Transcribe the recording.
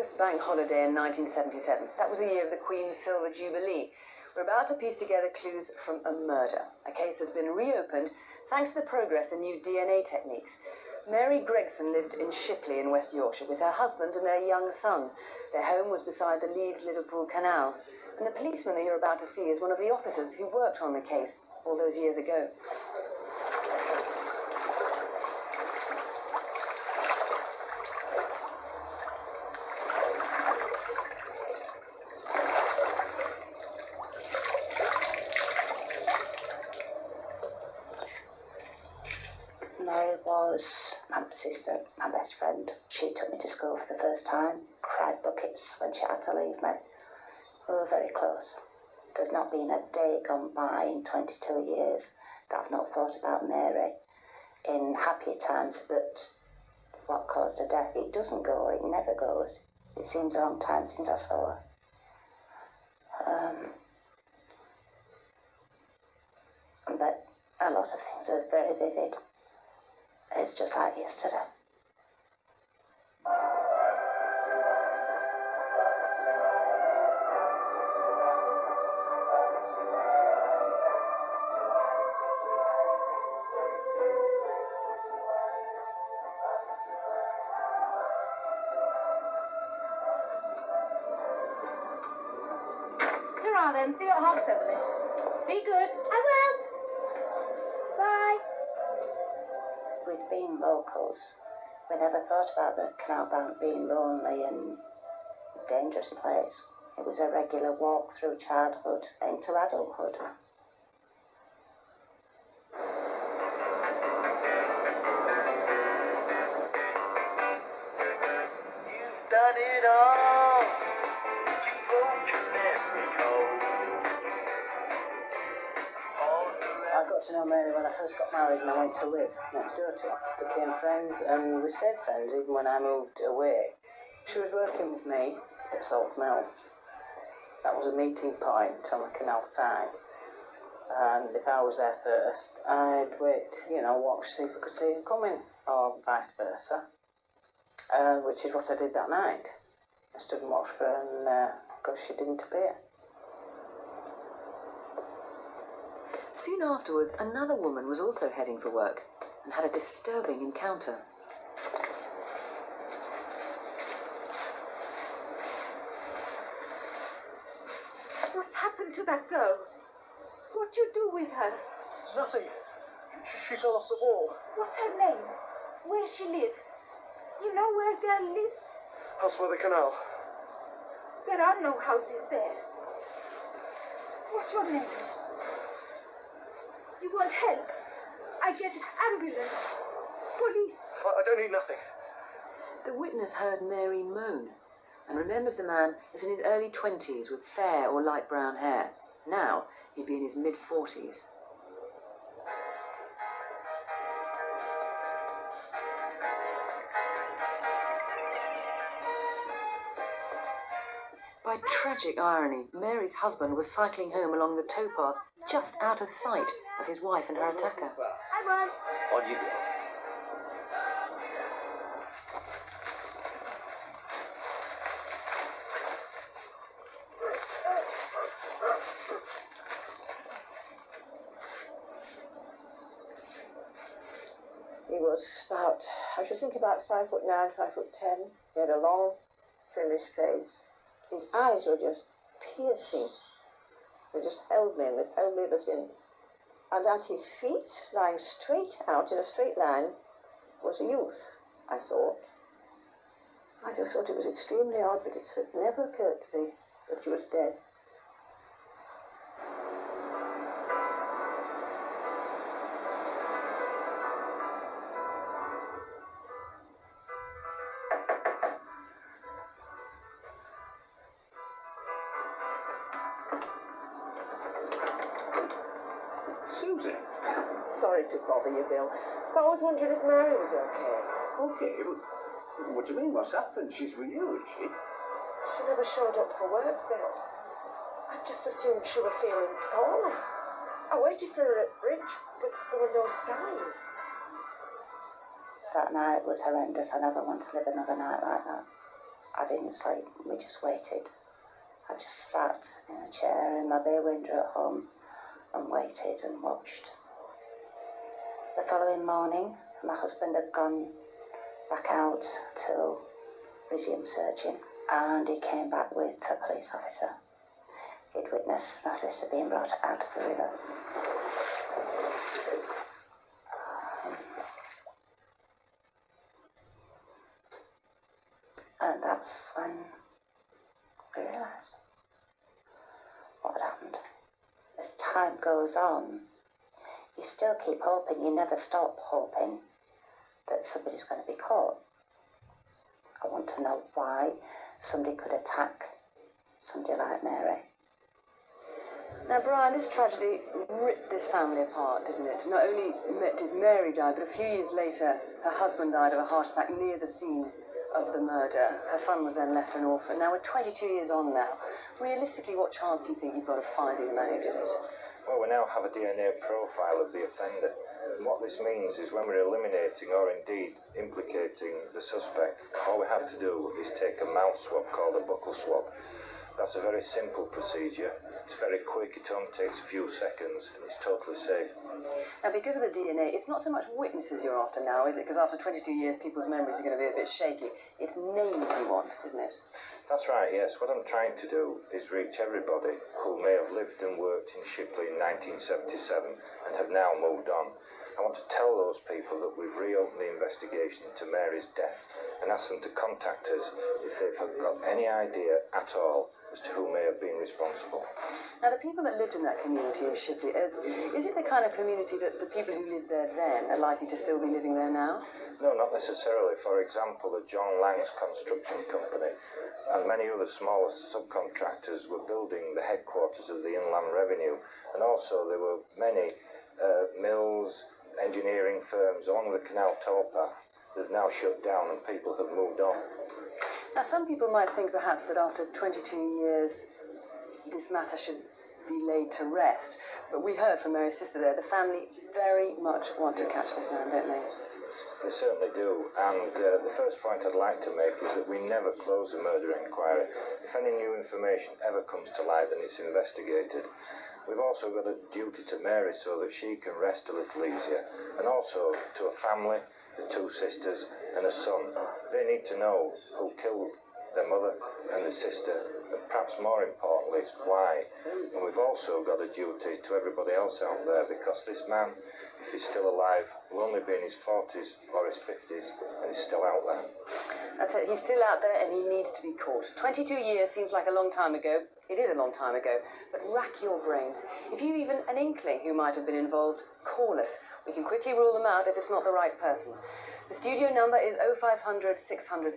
first bank holiday in 1977. That was the year of the Queen's Silver Jubilee. We're about to piece together clues from a murder. A case has been reopened thanks to the progress in new DNA techniques. Mary Gregson lived in Shipley in West Yorkshire with her husband and their young son. Their home was beside the Leeds-Liverpool Canal. And the policeman that you're about to see is one of the officers who worked on the case all those years ago. Mary was my sister, my best friend. She took me to school for the first time, cried buckets when she had to leave me. We were very close. There's not been a day gone by in 22 years that I've not thought about Mary in happier times, but what caused her death, it doesn't go, it never goes. It seems a long time since I saw her. But a lot of things are very vivid. It's just like yesterday. Ta-ra then, see you at 7:30. Be good. I will. Bye. We'd been locals. We never thought about the canal bank being lonely and dangerous place. It was a regular walk through childhood into adulthood. You've done it all. You won't let me go. I got to know Mary when I first got married and I went to live next door to her. Became friends and we stayed friends even when I moved away. She was working with me at Salts Mill. That was a meeting point on the canal side. And if I was there first, I'd wait, watch to see if I could see her coming, or vice versa. Which is what I did that night. I stood and watched for her and because she didn't appear. Soon afterwards, another woman was also heading for work and had a disturbing encounter. What's happened to that girl? What you do with her? Nothing. She fell off the wall. What's her name? Where she live? You know where girl lives? House by the canal. There are no houses there. What's your name? You want help? I get ambulance. Police. I don't need nothing. The witness heard Mary moan and remembers the man as in his early 20s with fair or light brown hair. Now he'd be in his mid-40s. By tragic irony, Mary's husband was cycling home along the towpath just out of sight of his wife and her attacker. I won. On you go. He was I should think about 5'9", 5'10". He had a long, thinnish face. His eyes were just piercing. They just held me, and they've held me ever since. And at his feet, lying straight out in a straight line, was a youth, I thought. I just thought it was extremely odd, but it never occurred to me that he was dead. Susie. Sorry to bother you, Bill. I was wondering if Mary was okay. Okay, what do you mean? What's happened? She's with you, is she? She never showed up for work, Bill. I just assumed she was feeling poorly. I waited for her at bridge, but there were no signs. That night was horrendous. I never want to live another night like that. I didn't sleep. We just waited. I just sat in a chair in my bay window at home and waited and watched. The following morning, my husband had gone back out to resume searching, and he came back with a police officer. He'd witnessed my sister being brought out of the river. And that's when we realised what had happened. As time goes on, you still keep hoping, you never stop hoping that somebody's going to be caught. I want to know why somebody could attack somebody like Mary. Now, Brian, this tragedy ripped this family apart, didn't it? Not only did Mary die, but a few years later, her husband died of a heart attack near the scene of the murder. Her son was then left an orphan. Now, we're 22 years on now. Realistically, what chance do you think you've got of finding the man who did it? Well, we now have a DNA profile of the offender. And what this means is when we're eliminating or indeed implicating the suspect, all we have to do is take a mouth swab called a buccal swab. That's a very simple procedure. It's very quick, it only takes a few seconds, and it's totally safe. Now, because of the DNA, it's not so much witnesses you're after now, is it? Because after 22 years, people's memories are going to be a bit shaky. It's names you want, isn't it? That's right, yes. What I'm trying to do is reach everybody who may have lived and worked in Shipley in 1977 and have now moved on. I want to tell those people that we've reopened the investigation into Mary's death and ask them to contact us if they've got any idea at all as to who may have been responsible. Now, the people that lived in that community of Shipley, is it the kind of community that the people who lived there then are likely to still be living there now? No, not necessarily. For example, the John Lang's construction company and many other smaller subcontractors were building the headquarters of the Inland Revenue, and also there were many mills, engineering firms along the canal towpath that have now shut down and people have moved on. Now, some people might think perhaps that after 22 years this matter should be laid to rest, but we heard from Mary's sister there, the family very much want to catch this man, don't they? They certainly do, and the first point I'd like to make is that we never close a murder inquiry. If any new information ever comes to light, then it's investigated. We've also got a duty to Mary so that she can rest a little easier, and also to a family, the two sisters and a son. They need to know who killed their mother and the sister, and perhaps more importantly, why. And we've also got a duty to everybody else out there, because this man, if he's still alive, will only be in his 40s or his 50s, and he's still out there. That's it, he's still out there and he needs to be caught. 22 years seems like a long time ago. It is a long time ago, but rack your brains. If you even an inkling who might have been involved, call us. We can quickly rule them out if it's not the right person. The studio number is 0500 600